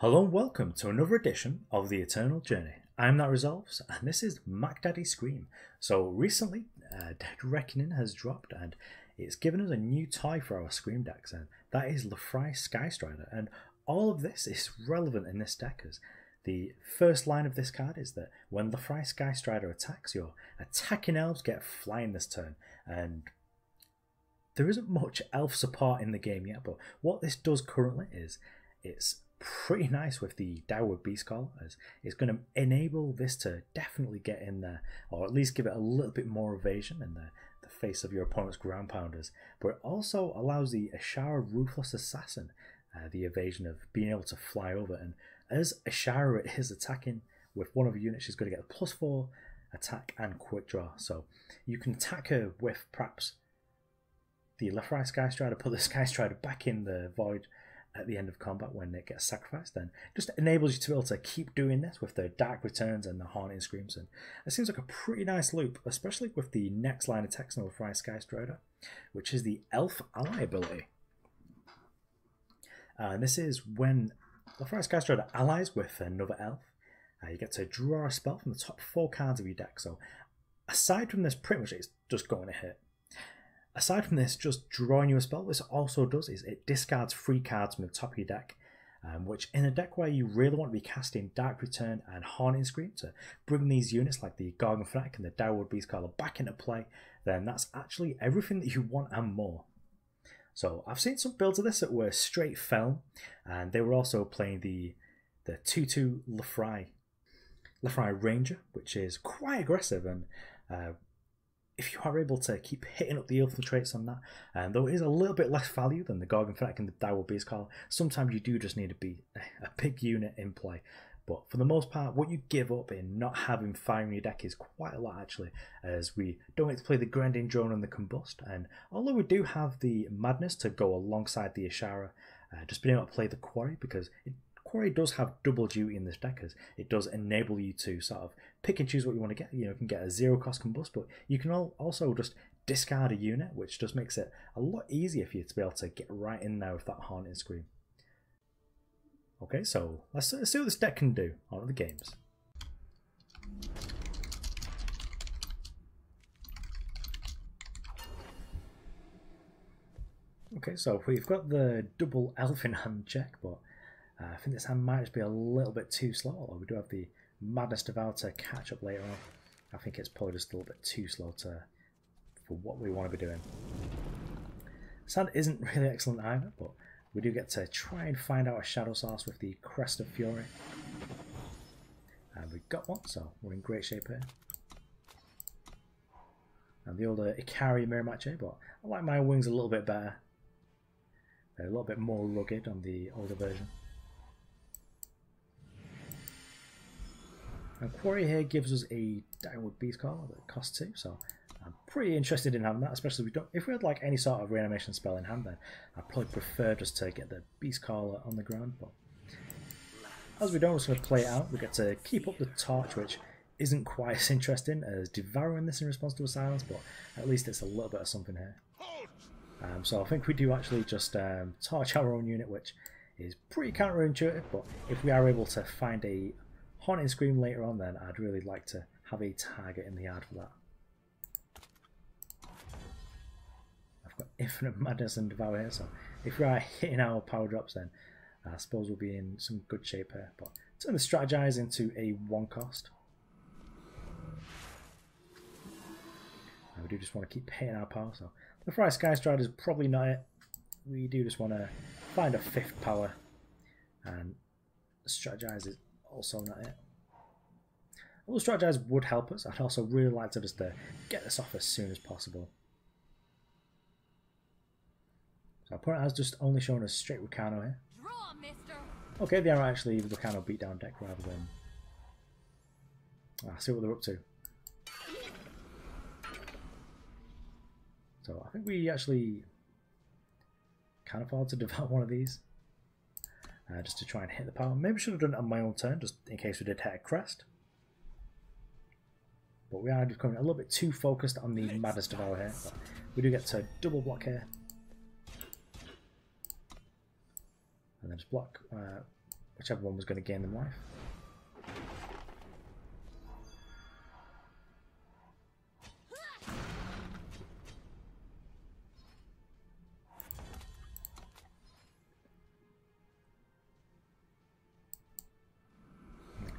Hello and welcome to another edition of The Eternal Journey. I'm That Resolves and this is Mackdaddy Scream. So recently Dead Reckoning has dropped and it's given us a new tie for our Scream decks, and that is Lethrai Skystrider, and all of this is relevant in this deck as the first line of this card is that when Lethrai Skystrider attacks, your attacking elves get flying this turn, and there isn't much elf support in the game yet, but what this does currently is it's pretty nice with the Direwood Beastcaller, as it's going to enable this to definitely get in there, or at least give it a little bit more evasion in the face of your opponent's ground pounders. But it also allows the Ashara Ruthless Assassin the evasion of being able to fly over, and as Ashara is attacking with one of her units, she's going to get a +4 attack and quick draw, so you can attack her with perhaps the Lethrai Skystrider, put the Skystrider back in the void at the end of combat when it gets sacrificed, then just enables you to be able to keep doing this with the Dark Returns and the Haunting Screams, and it seems like a pretty nice loop, especially with the next line of text in Lethrai Skystrider, which is the Elf Ally ability. And this is when Lethrai Skystrider allies with another elf, you get to draw a spell from the top 4 cards of your deck. So aside from this, pretty much it's just going to hit. Aside from this, just drawing you a spell, this also does is it discards 3 cards from the top of your deck, which in a deck where you really want to be casting Dark Return and Haunting Scream to bring these units like the Gorgon Fanatic and the Direwood Beastcaller back into play, then that's actually everything that you want and more. So I've seen some builds of this that were straight Feln, and they were also playing the 2/2 Lethrai Ranger, which is quite aggressive, and if you are able to keep hitting up the infiltrates on that, though it is a little bit less value than the Gorgon Fanatic and the Direwood Beastcaller, sometimes you do just need to be a big unit in play. But for the most part, what you give up in not having fire in your deck is quite a lot actually, as we don't get to play the Grenadin drone and the Combust, and although we do have the Madness to go alongside the Ashara, just being able to play the Quarry, because Quarry does have double duty in this deck, as it does enable you to sort of pick and choose what you want to get. You can get a 0-cost Combust, but you can also just discard a unit, which just makes it a lot easier for you to be able to get right in there with that Haunting Scream. Okay, so let's see what this deck can do on the games. Okay, so we've got the double elf in hand check, but I think this hand might just be a little bit too slow, although we do have the Madness Devour to catch up later on. I think it's probably just a little bit too slow for what we want to be doing. This hand isn't really excellent either, but we do get to try and find out a Shadow Source with the Crest of Fury. And we got one, so we're in great shape here. And the older Ikari mirror match here, but I like my wings a little bit better. They're a little bit more rugged on the older version. And Quarry here gives us a Direwood Beastcaller that costs 2, so I'm pretty interested in having that, especially if we had like any sort of reanimation spell in hand, then I'd probably prefer just to get the Beastcaller on the ground. But as we don't, we're just going to play it out. We get to keep up the torch, which isn't quite as interesting as devouring this in response to a silence, but at least it's a little bit of something here. So I think we do actually just torch our own unit, which is pretty counterintuitive, but if we are able to find a Haunting Scream later on, then I'd really like to have a target in the yard for that. I've got Infinite Madness and Devour here, so if we are hitting our power drops, then I suppose we'll be in some good shape here. But turn the Strategize into a 1-cost. And we do just want to keep hitting our power, so the Lethrai Skystrider is probably not it. We do just want to find a 5th power, and Strategize is also not it. Although Strategize would help us, I'd also really like to just get this off as soon as possible. So our opponent has just only shown us straight Rukano here. Draw, mister. Okay, they are actually the Rukano beatdown deck rather than... see what they're up to. So I think we actually can afford to develop one of these. Just to try and hit the power. Maybe I should have done it on my own turn, just in case we did hit a Crest. But we are becoming a little bit too focused on the Madness Devour here. But we do get to double block here. And then just block whichever one was going to gain them life.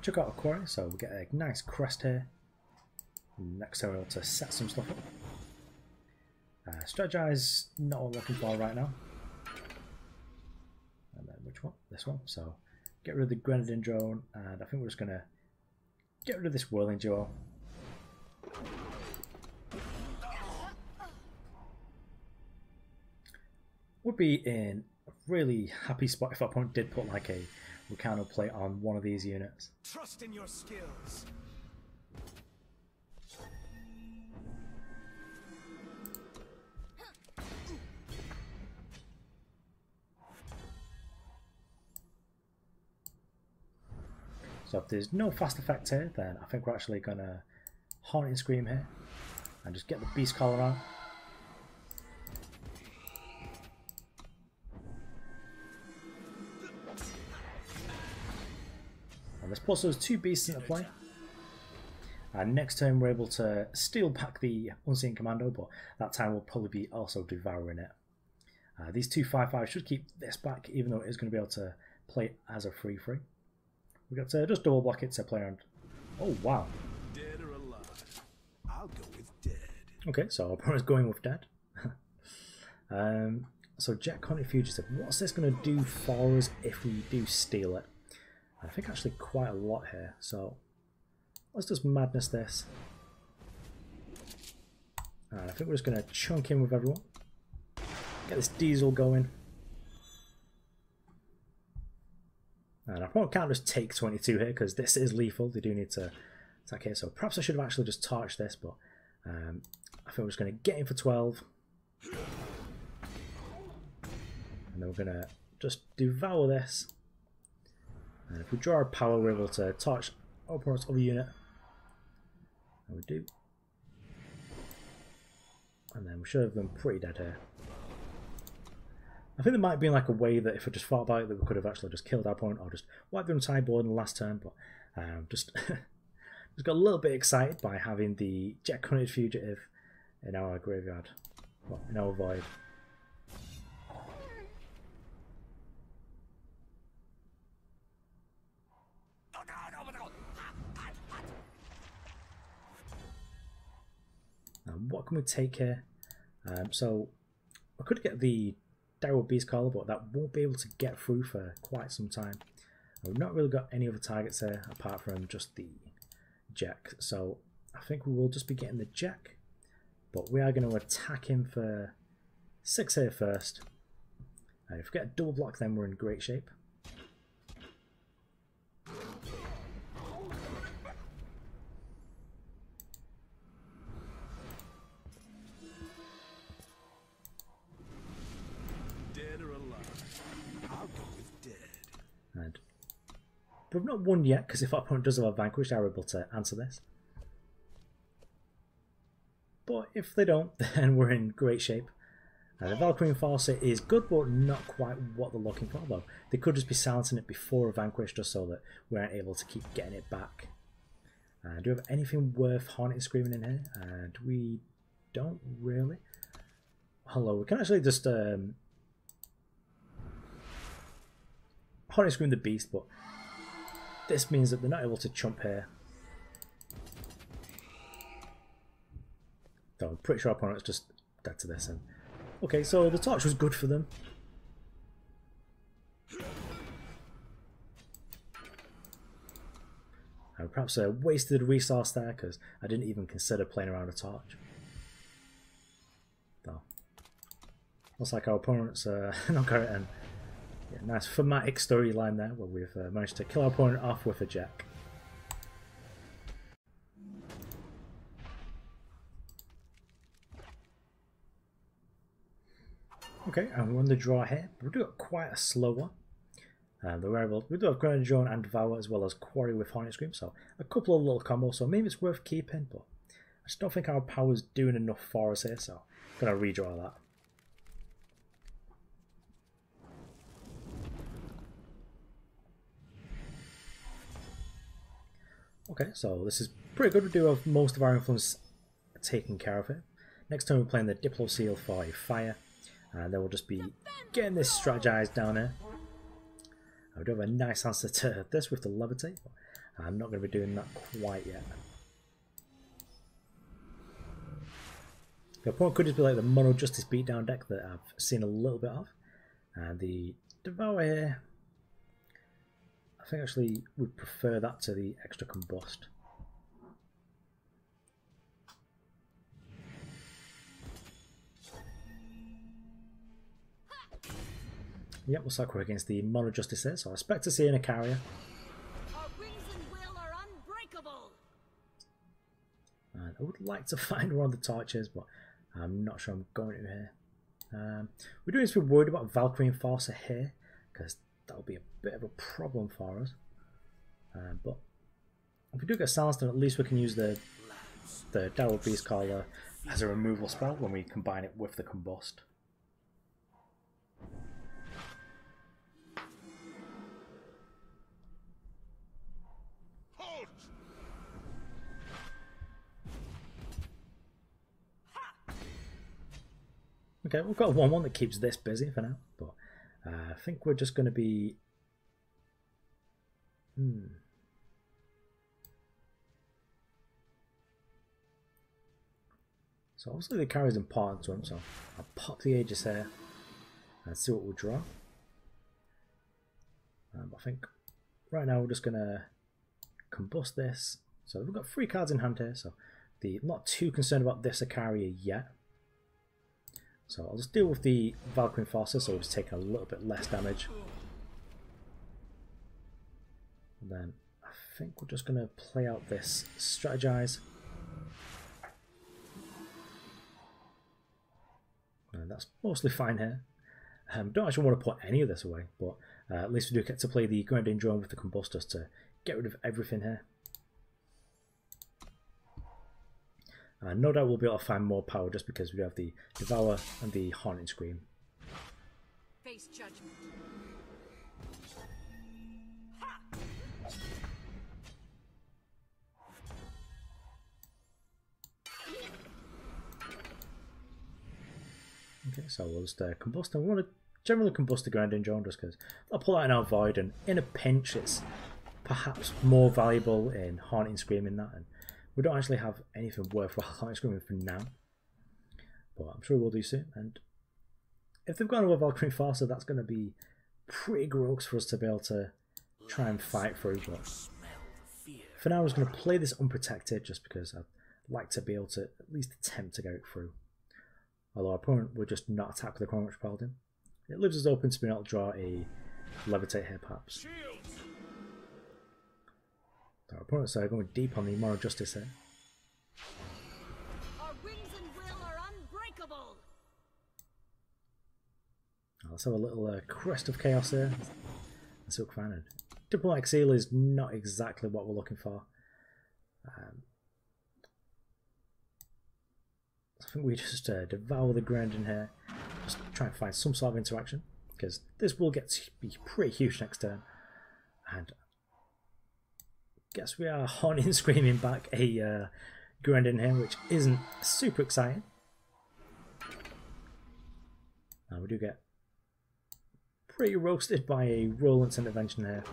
Check out a quarry, so we get a nice crest here. Next time we're able to set some stuff up. Strategize, not what we're looking for right now. And then which one? This one. So get rid of the Grenadin drone, and I think we're just going to get rid of this whirling duo. Would be in a really happy spot if our opponent did put like a Volcano plate on one of these units. Trust in your skills. So if there's no fast effect here, then I think we're actually going to Haunting Scream here and just get the Beastcaller out. And this puts those two beasts into play. And next turn we're able to steal back the Unseen Commando, but that time we'll probably be also devouring it. These two 5/5 should keep this back, even though it is going to be able to play it as a 3/3. We got to just double block it to play around. Oh wow! Dead or alive? I'll go with dead. Okay, so our opponent's going with dead. So Jet Hunted Fugitive. What's this going to do for us if we do steal it? I think actually quite a lot here. So let's just madness this. And I think we're just going to chunk in with everyone. Get this diesel going. And our opponent can't just take 22 here because this is lethal. They do need to attack here. So perhaps I should have actually just torched this, but I think we're just going to get in for 12. And then we're going to just devour this. And if we draw our power, we're able to torch our opponent's other unit. And we do. And then we should have them pretty dead here. I think there might be like a way that if I just thought about it that we could have actually just killed our opponent or just wiped them sideboard in the last turn, but just got a little bit excited by having the Jet Hunted Fugitive in our graveyard, well, in our void. Now, what can we take here? So I could get the Direwood Beastcaller, but that won't be able to get through for quite some time. We've not really got any other targets here apart from just the Jack, so I think we will just be getting the Jack, but we are going to attack him for 6 here first. If we get a double block, then we're in great shape. But we've not won yet, because if our opponent does have a vanquish, they're able to answer this. But if they don't, then we're in great shape. The Valkyrie Enforcer is good, but not quite what they're looking for, though. They could just be silencing it before a vanquish, just so that we aren't able to keep getting it back. Do we have anything worth Haunting Screaming in here? And we don't really. Hello, we can actually just Haunting Scream the Beast, but this means that they're not able to chump here. So I'm pretty sure our opponent's just dead to this. And okay, so the torch was good for them. Perhaps I wasted a resource there because I didn't even consider playing around a torch. So looks like our opponent's not got it. And yeah, nice thematic storyline there where we've managed to kill our opponent off with a Jack. Okay, and we won the draw here. We do it quite a slow one. We do have Grenadin and Devour as well as Quarry with Haunting Scream, so a couple of little combos, so maybe it's worth keeping, but I just don't think our power's doing enough for us here, so I'm going to redraw that. Okay, so this is pretty good. We do have most of our influence taken care of it. Next time we're playing the Diplo Seal for a fire, and then we'll just be getting this Strategize down here. I do have a nice answer to this with the Levitate, but I'm not going to be doing that quite yet. The point could just be like the Mono Justice beatdown deck that I've seen a little bit of, and the Devour here. I think actually would prefer that to the extra Combust. Yep, looks like we're against the Mono Justice here, so I expect to see in a carrier. Our wings and will are unbreakable. And I would like to find one of the torches, but I'm not sure I'm going to here. We do need to be worried about Valkyrie Enforcer here, because that'll be a bit of a problem for us. But if we do get silenced, then at least we can use the Direwood Beastcaller as a removal spell when we combine it with the Combust. Okay, we've got a 1-1 that keeps this busy for now, but I think we're just going to be... So obviously the carry is important to him, so I'll pop the Aegis here and see what we'll draw. I think right now we're just going to combust this. So we've got 3 cards in hand here, so I'm not too concerned about this Acaria yet. So I'll just deal with the Valkyrie Enforcer, so we'll just take a little bit less damage. And then I think we're just going to play out this Strategize. And that's mostly fine here. Don't actually want to put any of this away, but at least we do get to play the Grenadin drone with the Combusters to get rid of everything here. No doubt we'll be able to find more power just because we have the Devour and the Haunting Scream. Face judgment. Okay, so we'll just combust, and we want to generally combust the Grenadin drone just because I'll pull out in our void, and in a pinch it's perhaps more valuable in Haunting Scream in that. And we don't actually have anything worthwhile Haunting Screaming for now, but I'm sure we'll do soon. And if they've got another Valkyrie Enforcer, that's going to be pretty gross for us to be able to try and fight through. But for now, I'm just going to play this unprotected just because I'd like to be able to at least attempt to get it through. Although our opponent would just not attack with the Chrono Paladin. It leaves us open to being able to draw a Levitate here, perhaps. Our opponents are going deep on the Mono Justice here. Our wings and will are unbreakable. Let's have a little Crest of Chaos here. Let's look fine. Diplomatic Seal is not exactly what we're looking for. I think we just devour the Grenadin here. Just try and find some sort of interaction, because this will get to be pretty huge next turn. And guess we are Haunting Screaming back a Grenadin here, which isn't super exciting. Now we do get pretty roasted by a Roland's intervention here.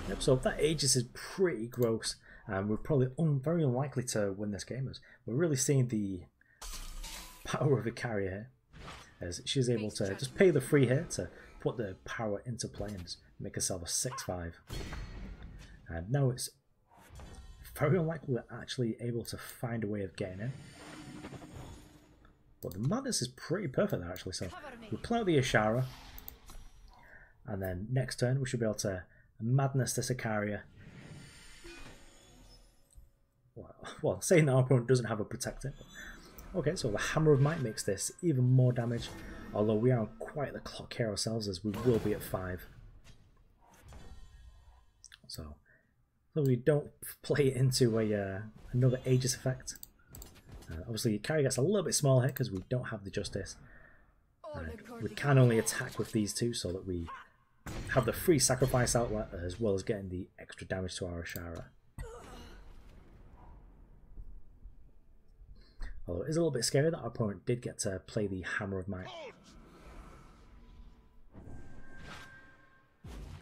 Yep, so that Aegis is pretty gross, and we're probably very unlikely to win this game, as we're really seeing the power of a carrier here, as she's able to just pay the free hit to put the power into play and just make herself a 6/5. And now it's very unlikely we're actually able to find a way of getting in. But the madness is pretty perfect there actually, so we play out the Ashara, and then next turn we should be able to madness this Acaria. Well, saying that our opponent doesn't have a protector. Okay, so the Hammer of Might makes this even more damage, although we aren't quite the clock here ourselves, as we will be at 5. So we don't play it into another Aegis effect. Obviously, Carry gets a little bit small here because we don't have the Justice. And we can only attack with these two so that we have the free sacrifice outlet as well as getting the extra damage to our Ashara. Although it is a little bit scary that our opponent did get to play the Hammer of Might.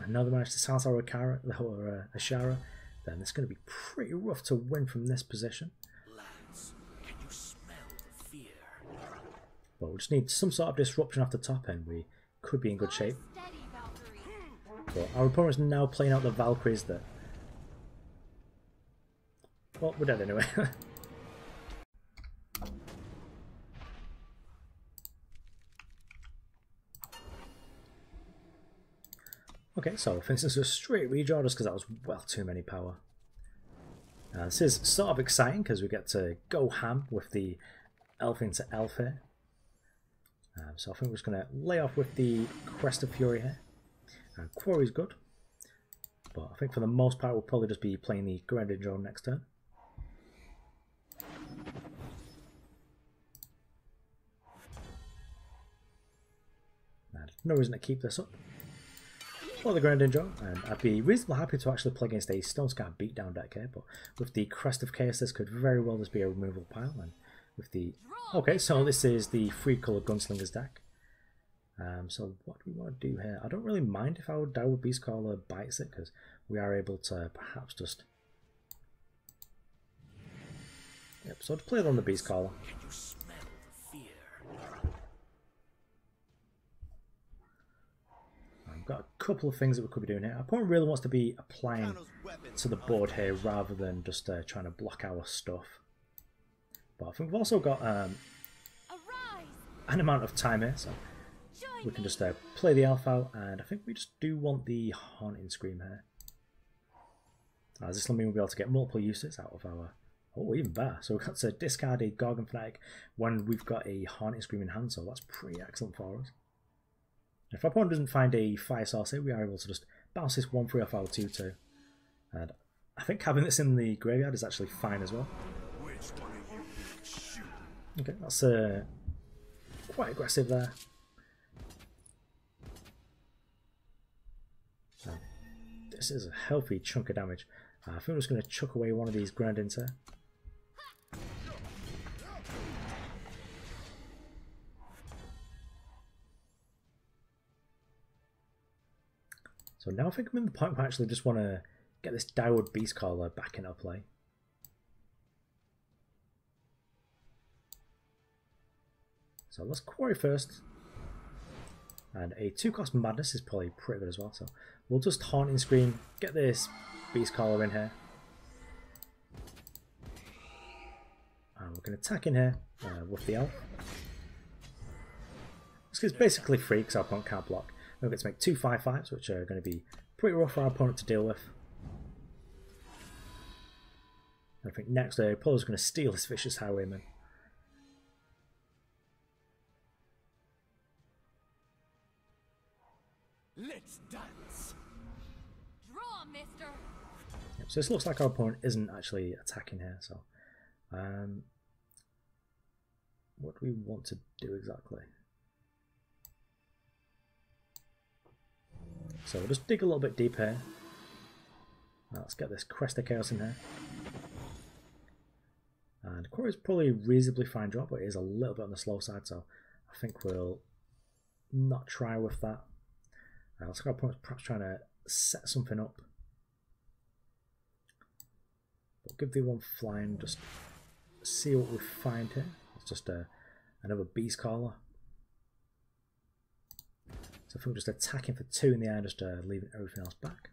And now they managed to silence our Ashara, then it's going to be pretty rough to win from this position. Lads, can you smell the fear? But we just need some sort of disruption off the top end. We could be in good shape. But our opponent is now playing out the Valkyries that... Well, we're dead anyway. Okay, so for instance, a straight redraw just because that was well too many power. This is sort of exciting because we get to go ham with the elf into elf here. So I think we're just going to lay off with the Crest of Fury here. And Quarry's good. But I think for the most part we'll probably just be playing the Grenadin drone next turn. And no reason to keep this up. Or the Grenadin drone, and I'd be reasonably happy to actually play against a Felnscar beatdown deck here, but with the Crest of Chaos this could very well just be a removal pile, and with the... Okay, so this is the 3-colour Gunslingers deck. So what do we want to do here? I don't really mind if our Direwood Beastcaller bites it, because we are able to perhaps just... Yep, so to play it on the Beastcaller. Got a couple of things that we could be doing here. Our opponent really wants to be applying to the board here rather than just trying to block our stuff. But I think we've also got an amount of time here, so we can just play the elf out, and I think we just do want the Haunting Scream here. As this will mean we'll be able to get multiple uses out of our... Oh, even better. So we've got to discard a Gorgon Fanatic when we've got a Haunting Scream in hand, so that's pretty excellent for us. If our opponent doesn't find a fire source here, we are able to just bounce this 1-3 off our 2-2. And I think having this in the graveyard is actually fine as well. Okay, that's quite aggressive there. So, this is a healthy chunk of damage. I think I'm just going to chuck away one of these Grenadins here. So now I think I'm in the point where I actually just want to get this Direwood Beastcaller back into play. So let's Quarry first. And a 2-cost Madness is probably pretty good as well. So we'll just Haunting Scream, get this Beastcaller in here. And we're going to attack in here with the elf. This is basically free because our opponent can't block. We'll get to make 2 5/5s, which are going to be pretty rough for our opponent to deal with. I think next Apollo's going to steal this Vicious Highwayman. Let's dance. Draw, mister. Yep, so this looks like our opponent isn't actually attacking here. So, what do we want to do exactly? So we'll just dig a little bit deep here. Now let's get this Crest of Chaos in here. And Quarry is probably a reasonably fine drop, but it is a little bit on the slow side, so I think we'll not try with that. Let's go perhaps trying to set something up. But give the one flying, just see what we find here. It's just another Beastcaller. So if we're just attacking for 2 in the air, just leaving everything else back.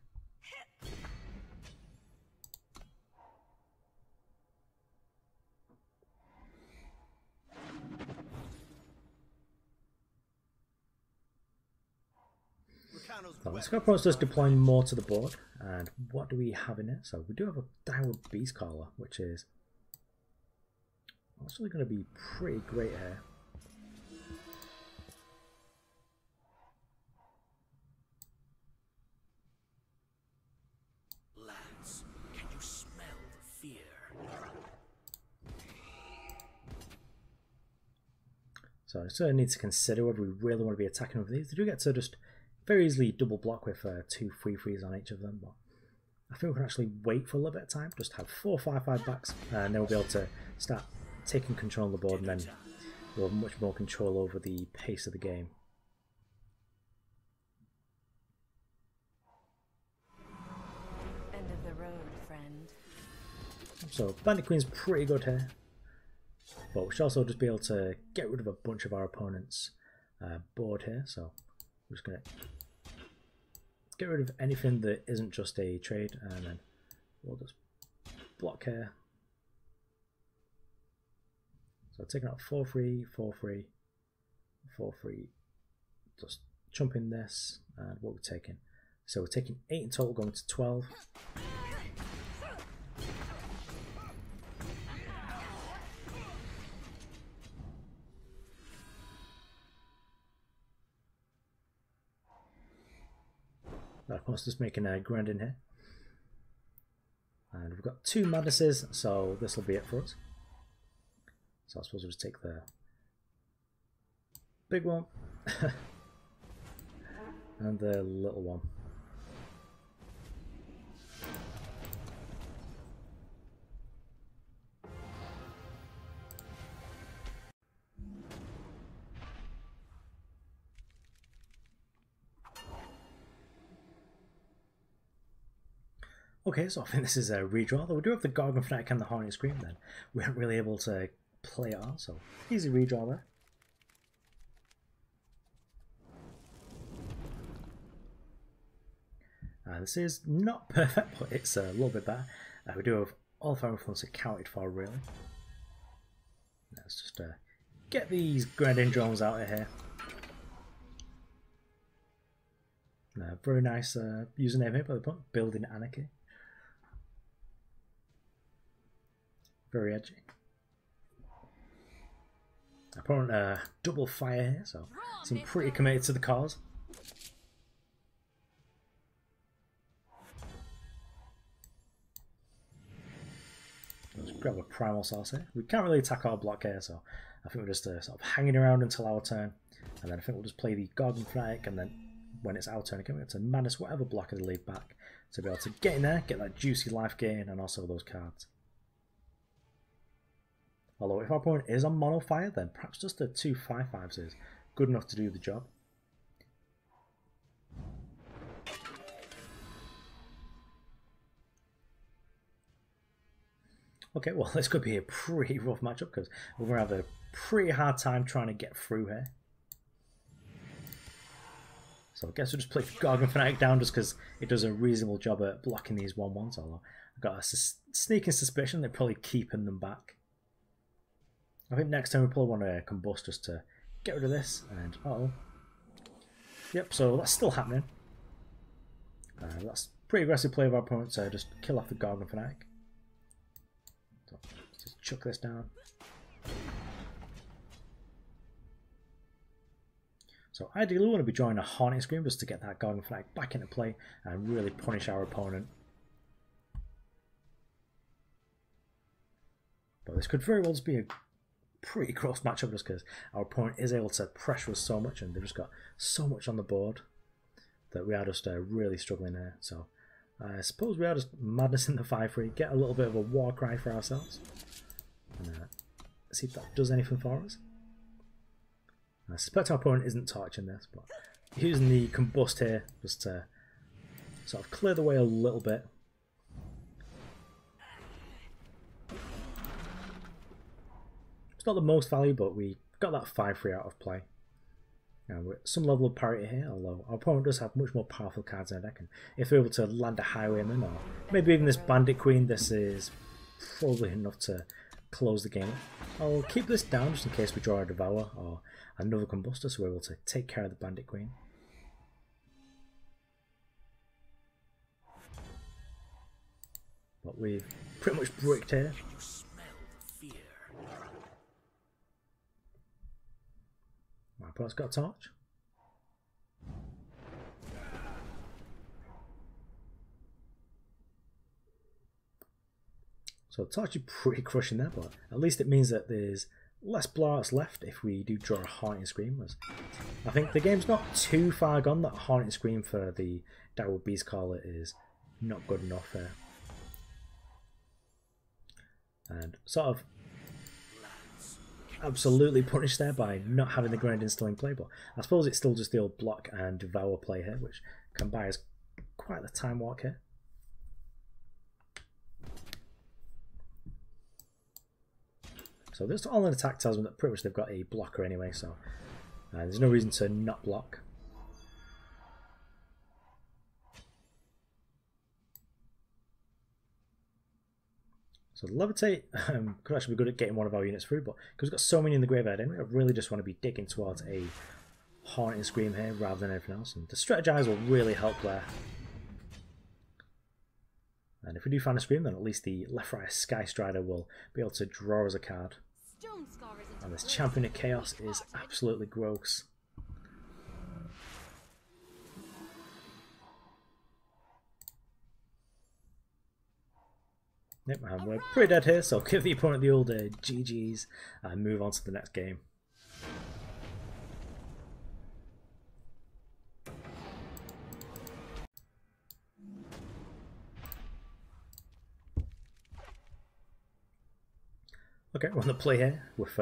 So let's go approach just deploying more to the board. And what do we have in it? So we do have a Direwood Beastcaller, which is actually going to be pretty great here. So So I sort of need to consider whether we really want to be attacking with these. They do get to just very easily double block with 2 3/3s on each of them, but I think we can actually wait for a little bit of time, just have 4 5/5 backs, and then we'll be able to start taking control of the board, and then we'll have much more control over the pace of the game. End of the road, friend. So Bandit Queen's pretty good here, but we should also just be able to get rid of a bunch of our opponent's board here. So we're just going to get rid of anything that isn't just a trade, and then we'll just block here. So taking out 4/3, 4/3, 4/3, just chumping this, and what we're taking. So we're taking 8 in total, going to 12. Of course, just making a Grenadin here. And we've got 2 Madnesses, so this will be it for us. So I suppose we'll just take the big one and the little one. Okay, so I think this is a redraw, though we do have the Gorgon Fanatic and the Hornet Scream then. We aren't really able to play it on, so easy redraw there. This is not perfect, but it's a little bit better. We do have all of our influence accounted for, really. Let's just get these Grenadin drones out of here. Very nice username here by the point, Building Anarchy. Very edgy. Opponent double fire here, so seem pretty committed to the cause. Let's grab a primal sauce here. We can't really attack our block here, so I think we're just sort of hanging around until our turn, and then I think we'll just play the Gorgon Fanatic, and then when it's our turn again, we have to manage whatever blocker they leave back to be able to get in there, get that juicy life gain, and also those cards. Although if our opponent is on mono fire, then perhaps just the 2 5/5s is good enough to do the job. Okay, well this could be a pretty rough matchup because we're going to have a pretty hard time trying to get through here. So I guess we'll just play Gorgon Fanatic down just because it does a reasonable job at blocking these 1/1s, although I've got a sneaking suspicion they're probably keeping them back. I think next time we probably want to Combust just to get rid of this, and uh-oh. Yep, so that's still happening. That's pretty aggressive play of our opponent to just kill off the Gorgon Fanatic. So just chuck this down. So ideally we want to be drawing a Hornet Scream just to get that Gorgon Fanatic back into play and really punish our opponent. But this could very well just be a pretty close matchup just because our opponent is able to pressure us so much and they've just got so much on the board that we are just really struggling there. So I suppose we are just madness in the 5/3, get a little bit of a war cry for ourselves and see if that does anything for us. I suspect our opponent isn't torching this, but using the Combust here just to sort of clear the way a little bit. It's not the most value, but we got that 5/3 out of play. Now we're at some level of parity here, although our opponent does have much more powerful cards in their deck, and if they're able to land a Highwayman or maybe even this Bandit Queen, this is probably enough to close the game. I'll keep this down just in case we draw a Devour or another Combustor, so we're able to take care of the Bandit Queen. But we've pretty much bricked here. My opponent's got a torch. So the torch is pretty crushing there, but at least it means that there's less blowouts left if we do draw a Haunting Scream. I think the game's not too far gone that Haunting Scream for the Direwood Beastcaller is not good enough here. And sort of absolutely punished there by not having the Grenadin still in play, but I suppose it's still just the old block and Devour play here, which can buy us quite the time walk here. So this all in attack tells them that pretty much they've got a blocker anyway, so there's no reason to not block. So the Levitate could actually be good at getting one of our units through, but because we've got so many in the graveyard anyway, I really just want to be digging towards a Haunting Scream here rather than anything else. And the Strategize will really help there. And if we do find a Scream, then at least the Lethrai Skystrider will be able to draw us a card. And this Champion of Chaos is absolutely gross. Yep, and we're pretty dead here, so give the opponent the old GG's and move on to the next game. Okay, we're on the play here with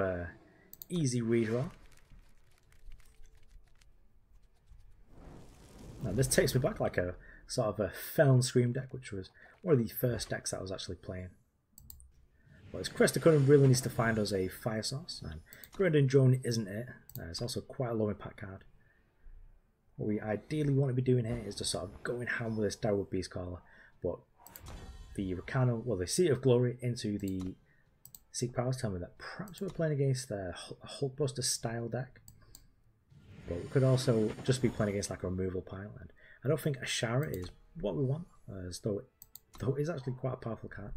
easy redraw. Now this takes me back like a sort of a Feln Scream deck, which was one of the first decks that I was actually playing. But this Crest Cunning really needs to find us a fire source, and Grenadin Drone isn't it. It's also quite a low impact card. What we ideally want to be doing here is just sort of going ham with this Direwood Beastcaller, but the Ricano, well, the Seat of Glory into the Seek Powers tell me that perhaps we're playing against a Hulkbuster style deck, but we could also just be playing against like a removal pile, and I don't think Ashara is what we want, as though it is actually quite a powerful card.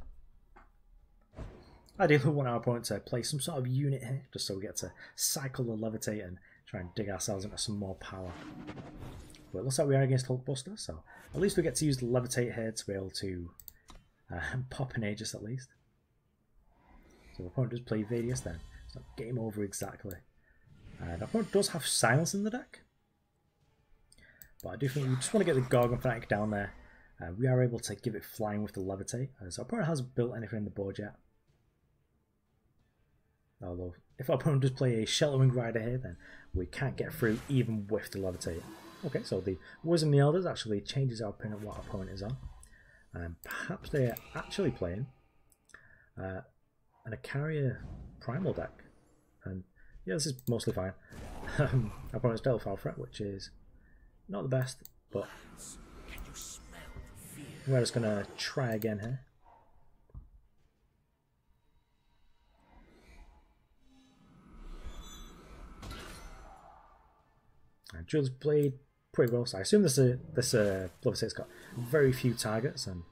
Ideally we want our opponent to play some sort of unit here, just so we get to cycle the Levitate and try and dig ourselves into some more power. But it looks like we are against Hulkbuster, so at least we get to use the Levitate here to be able to pop an Aegis at least. So the opponent does play Vadius then. It's not game over exactly. And our opponent does have Silence in the deck. But I do think we just want to get the Gorgon Fanatic down there. We are able to give it flying with the Levitate. So our opponent hasn't built anything in the board yet. Although, if our opponent does play a Sheltering Rider here, then we can't get through even with the Levitate. Okay, so the Wisdom of the Elders actually changes our opinion of what our opponent is on. And perhaps they are actually playing and a Carrier Primal deck, and yeah, this is mostly fine. Our opponent's dealt Foul Threat, which is not the best, but we're just going to try again here. And Jules played pretty well, so I assume this Levitate's got very few targets, and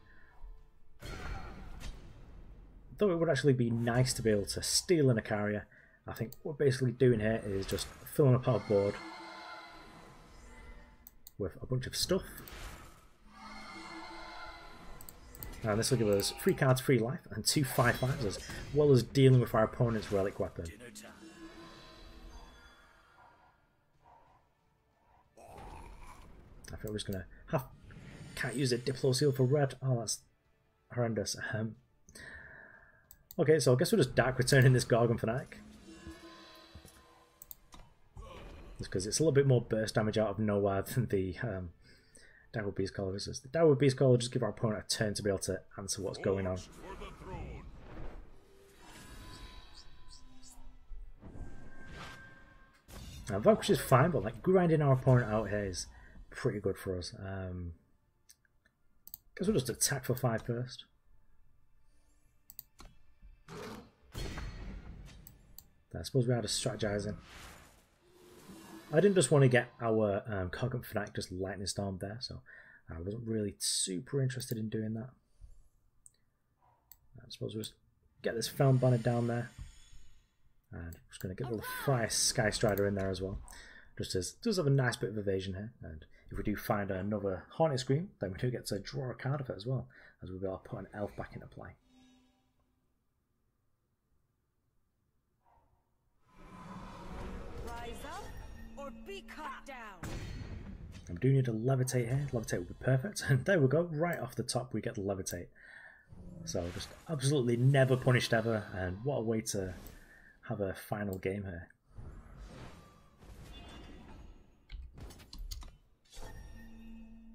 though it would actually be nice to be able to steal in a Carrier, I think what we're basically doing here is just filling up our board with a bunch of stuff. And this will give us 3 cards, 3 life, and 2 5/5s, as well as dealing with our opponent's relic weapon. I think we're just going to have... Can't use a Diplo Seal for red. Oh, that's horrendous. Okay, so I guess we'll just Dark Return in this Gorgon Fanatic. Just because it's a little bit more burst damage out of nowhere than the Direwood Beastcaller is. The Direwood Beastcaller will just give our opponent a turn to be able to answer what's going on. Now, Vanquish is fine, but like grinding our opponent out here is pretty good for us. Guess we'll just attack for 5 first. I suppose we are just strategizing. I didn't just want to get our Gorgon Fanatic just lightning stormed there, so I wasn't really super interested in doing that. I suppose we'll just get this Feln banner down there. And I'm just going to get the Lethrai Skystrider in there as well. Just as does have a nice bit of evasion here. And if we do find another Haunting Scream, then we do get to draw a card of it as well, as we'll be able to put an elf back into play. Be cut down. I do need a Levitate here. Levitate would be perfect. And there we go. Right off the top we get the Levitate. So just absolutely never punished ever. And what a way to have a final game here.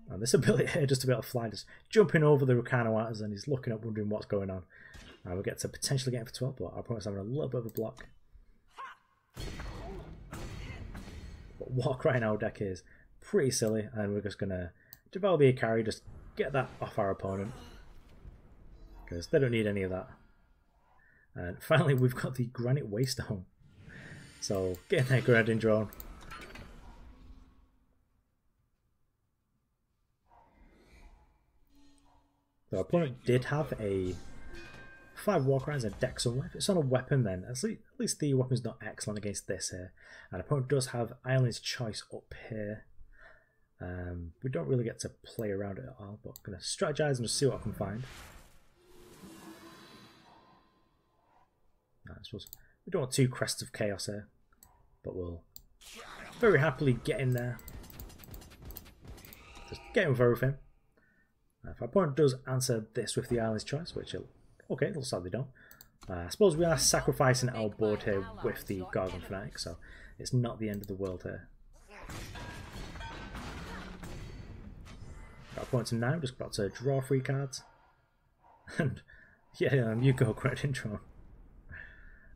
And this ability here just to be able to fly, just jumping over the Rukanawatas, and he's looking up wondering what's going on. And we get to potentially get him for 12, but our opponent's having a little bit of a block. But what right now deck is pretty silly, and we're just going to Devour the Quarry, just get that off our opponent. Because they don't need any of that. And finally we've got the Granite Waystone. So getting their Grenadin drone. So our opponent did have a 5 Warcries and a deck somewhere. If it's on a weapon, then at least the weapon's not excellent against this here. And opponent does have Island's Choice up here. We don't really get to play around it at all, but I'm going to strategize and just see what I can find. I suppose we don't want 2 Crests of Chaos here, but we'll very happily get in there. Just get in with everything. If our opponent does answer this with the Island's Choice, which okay, looks like they don't. I suppose we are sacrificing our board here with the Gorgon Fanatic, so it's not the end of the world here. Our opponent's now just got to draw 3 cards. And yeah, you go, Grenadin drone.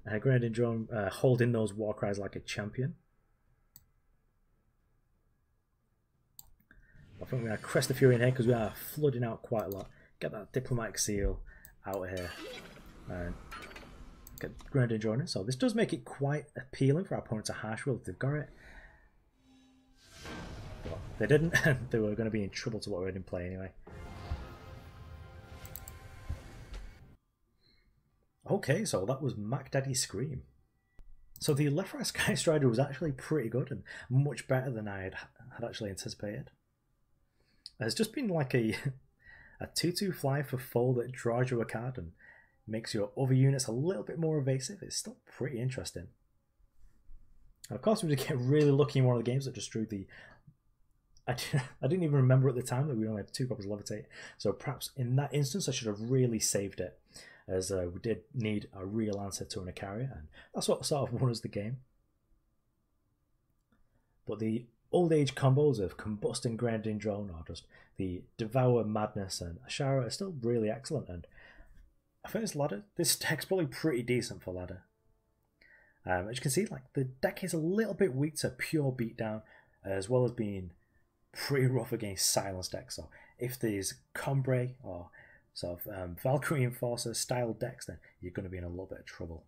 Grenadin drone holding those Warcries like a champion. I think we are Crest the Fury in here because we are flooding out quite a lot. Get that Diplomatic Seal out of here. And get Grenadin drone in. So this does make it quite appealing for our opponent to harsh will if they've got it. But they didn't, and they were going to be in trouble to what we had in play anyway. Okay, so that was Mackdaddy Scream. So the Lethrai Skystrider was actually pretty good and much better than I had actually anticipated. It's just been like a 2/2 fly for 4 that draws you a card and makes your other units a little bit more evasive. It's still pretty interesting. And of course we did get really lucky in one of the games that just drew the... I didn't even remember at the time that we only had 2 copies of Levitate. So perhaps in that instance I should have really saved it, as we did need a real answer to an Icaria, and that's what sort of won us the game. But the old age combos of Combust and Grenadin drone, or just the Devour, Madness and Ashara, are still really excellent, and I think this deck's probably pretty decent for ladder. As you can see, like the deck is a little bit weak to pure beatdown, as well as being pretty rough against silence decks. So if there's Combray or sort of Valkyrie Enforcer style decks, then you're going to be in a little bit of trouble.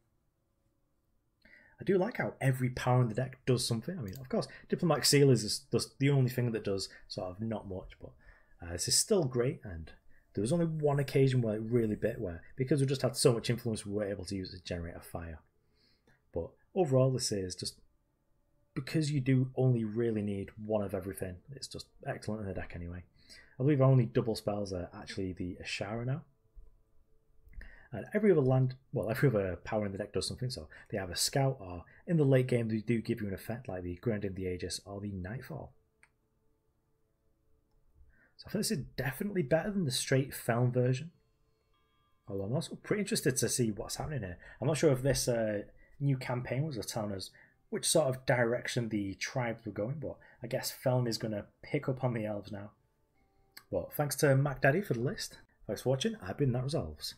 I do like how every power in the deck does something. I mean, of course, Diplomatic Seal is just the only thing that does sort of not much, but this is still great, and there was only one occasion where it really bit, where because we just had so much influence we were able to use it to generate a fire. But overall, this is just, because you do only really need one of everything, it's just excellent in the deck anyway. I believe our only double spells are actually the Ashara now. And every other power in the deck does something, so they have a Scout, or in the late game they do give you an effect like the Grenadin, the Aegis, or the Nightfall. So I think this is definitely better than the straight Feln version. Although I'm also pretty interested to see what's happening here. I'm not sure if this new campaign was telling us which sort of direction the tribes were going, but I guess Feln is going to pick up on the elves now. But thanks to Mackdaddy for the list. Thanks for watching. I've been That Resolves.